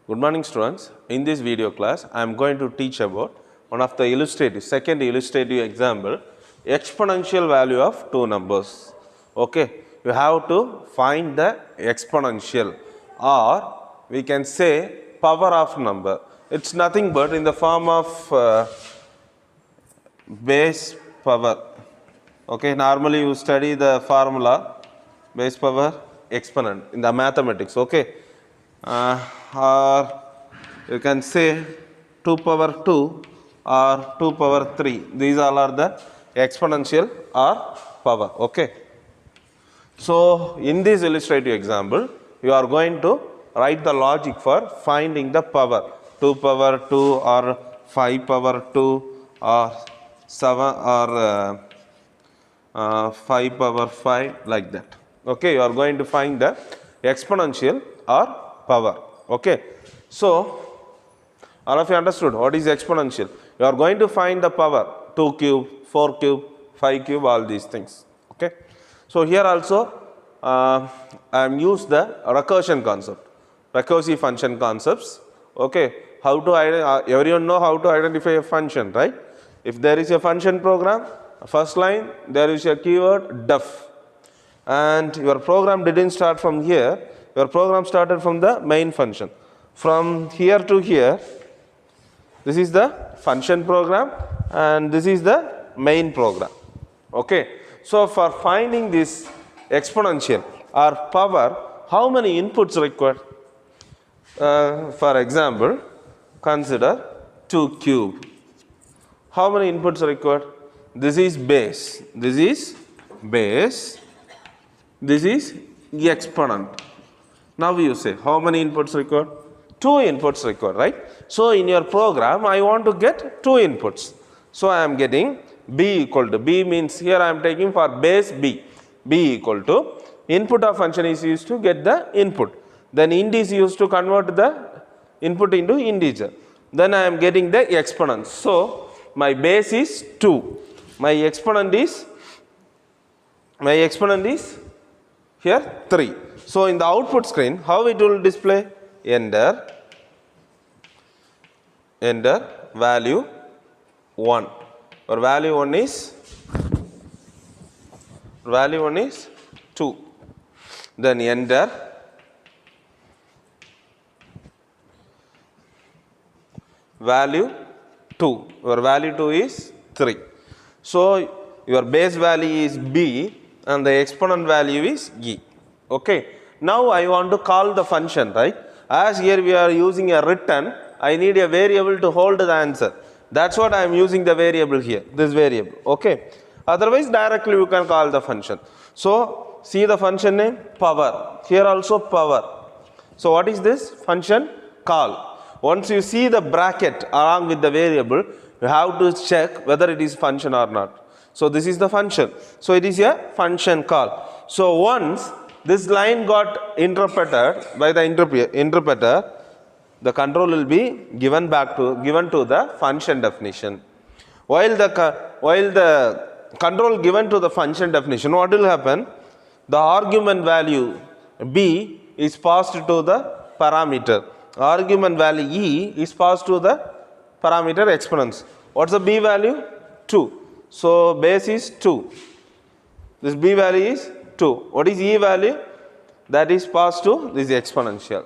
Good morning students. In this video class, I am going to teach about one of the second illustrative example, exponential value of two numbers. Okay, you have to find the exponential, or we can say power of number. It's nothing but in the form of base power. Okay, normally you study the formula base power exponent in the mathematics. Okay, or you can say 2 power 2 or 2 power 3. These all are the exponential or power. Okay. So in this illustrative example, you are going to write the logic for finding the power 2 power 2 or 5 power 2 or 7 or 5 power 5, like that. Okay, you are going to find the exponential or power. Okay, so all of you understood what is exponential? You are going to find the power 2 cube, 4 cube, 5 cube, all these things. Okay, so here also I am used the recursion concept, recursive function concepts. Okay, how to everyone know how to identify a function, right? If there is a function program, first line there is a keyword def, and your program didn't start from here, your program started from the main function. From here to here, this is the function program and this is the main program. Okay, so for finding this exponential or power, how many inputs required? For example, consider 2 cube. How many inputs required? This is base, this is base, this is exponent. Now you say how many inputs required? 2 inputs required, right? So in your program I want to get 2 inputs. So I am getting b equal to, b means here I am taking for base b equal to, input of function is used to get the input, then int is used to convert the input into integer, then I am getting the exponent. So my base is 2, my exponent is here 3. So in the output screen, how it will display? Enter value 1, or value 1 is 2, then enter value 2, your value 2 is 3. So your base value is b and the exponent value is e. Okay, now I want to call the function, right? As here we are using a return, I need a variable to hold the answer. That's what I am using the variable here, this variable. Okay, otherwise directly you can call the function. So see the function name, power, here also power. So what is this function? Call. Once you see the bracket along with the variable, you have to check whether it is function or not. So this is the function. So it is a function call. So once this line got interpreted by the interpreter, the control will be given to the function definition. While the control given to the function definition, what will happen? The argument value b is passed to the parameter. Argument value e is passed to the parameter exponents. What's the b value? 2. So base is 2. This b value is 2. What is e value? That is passed to this exponential.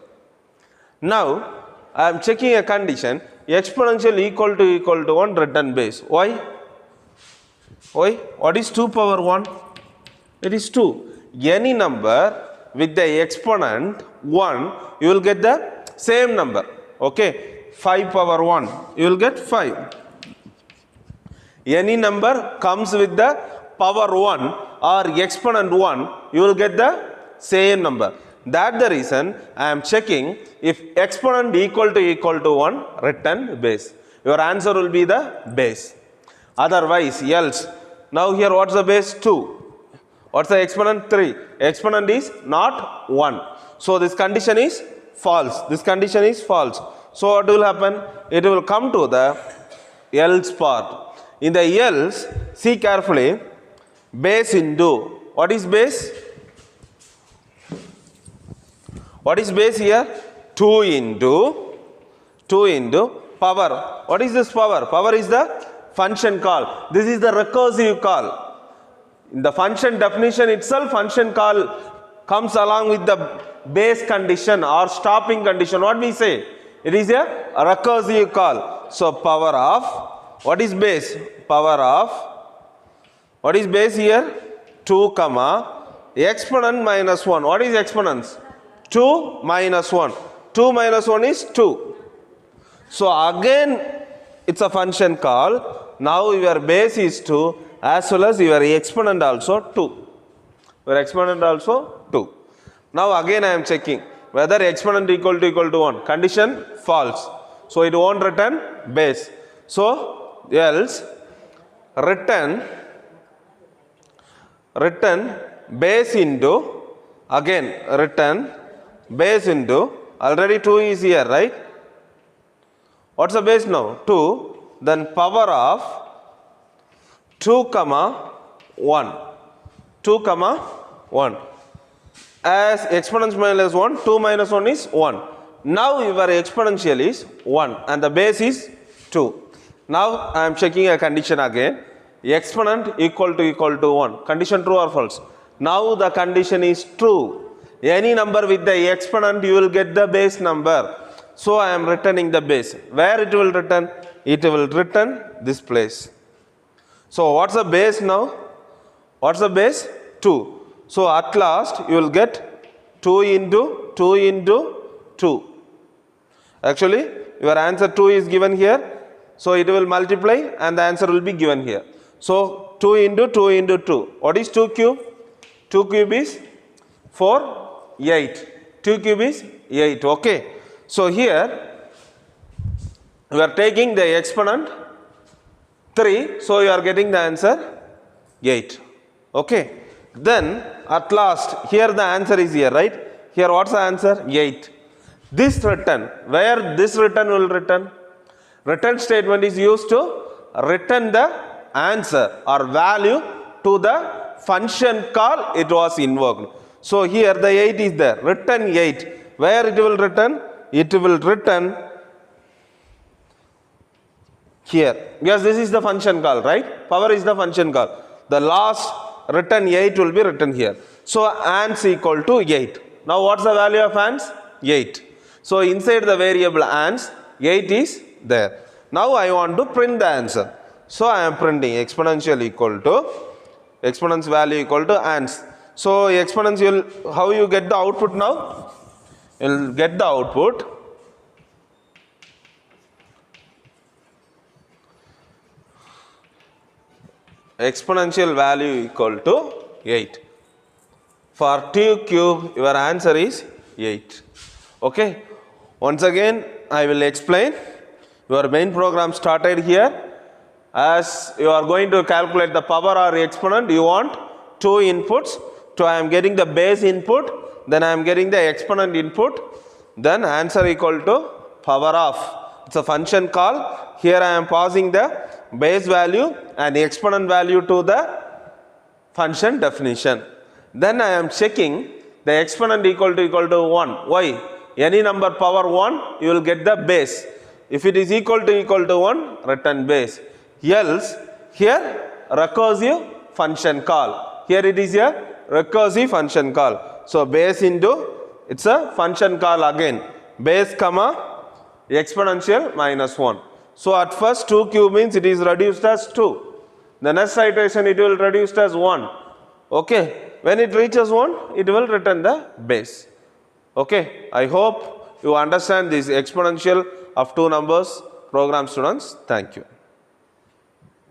Now I am checking a condition, exponential equal to 1, return base. Why? What is 2 power 1? It is 2. Any number with the exponent 1, you will get the same number. Okay, 5 power 1, you will get 5. Any number comes with the power 1 or exponent 1, you will get the same number. That's the reason I am checking if exponent equal to 1, return base. Your answer will be the base. Otherwise, else. Now here what's the base? 2. What's the exponent? 3. Exponent is not 1. So this condition is false. This condition is false. So what will happen? It will come to the else part. In the else, see carefully, base into, what is base? What is base here? 2 into 2 into power. What is this power? Power is the function call. This is the recursive call. In the function definition itself, function call comes along with the base condition or stopping condition. What we say? It is a recursive call. So power of, what is base? Power of, what is base here? 2 comma exponent minus 1. What is exponents? 2 minus 1. 2 minus 1 is 2. So again it's a function call. Now your base is 2 as well as your exponent also 2. Your exponent also 2. Now again I am checking whether exponent equal to 1. Condition false. So it won't return base. So else return base into, again return base into, already 2 is here, right? What's the base now? 2. Then power of 2 comma 1. 2 comma 1. As exponents minus 1, 2 minus 1 is 1. Now your exponential is 1 and the base is 2. Now I am checking a condition again. Exponent equal to 1. Condition true or false? Now the condition is true. Any number with the exponent you will get the base number. So I am returning the base. Where it will return? It will return this place. So what's the base now? What's the base? 2. So at last you will get 2 into 2 into 2. Actually your answer 2 is given here. So it will multiply and the answer will be given here. So 2 into 2 into 2. What is 2 cube? 2 cube is 4, 8. 2 cube is 8. Okay. So here we are taking the exponent 3. So you are getting the answer 8. Okay. Then at last here the answer is here, right? Here what's the answer? 8. This return, where this return will return? Return statement is used to return the answer or value to the function call it was invoked. So here the 8 is there. Return 8. Where it will return? It will return here. Yes, this is the function call, right? Power is the function call. The last return 8 will be written here. So ans equal to 8. Now what's the value of ans? 8. So inside the variable ans, 8 is there. Now I want to print the answer. So I am printing exponential equal to, exponent's value equal to ans. So exponential, how you get the output now? You will get the output exponential value equal to 8. For 2 cube your answer is 8. Okay. Once again I will explain. Your main program started here. As you are going to calculate the power or exponent, you want 2 inputs. So I am getting the base input, then I am getting the exponent input, then answer equal to power of. It's a function call. Here I am passing the base value and exponent value to the function definition. Then I am checking the exponent equal to 1. Why? Any number power 1, you will get the base. If it is equal to 1, return base. Else, here recursive function call. Here it is a recursive function call. So base into, it's a function call again. Base comma exponential minus 1. So at first 2 cube means it is reduced as 2. The next iteration it will reduced as 1. Okay. When it reaches 1, it will return the base. Okay. I hope you understand this exponential of 2 numbers program students. Thank you.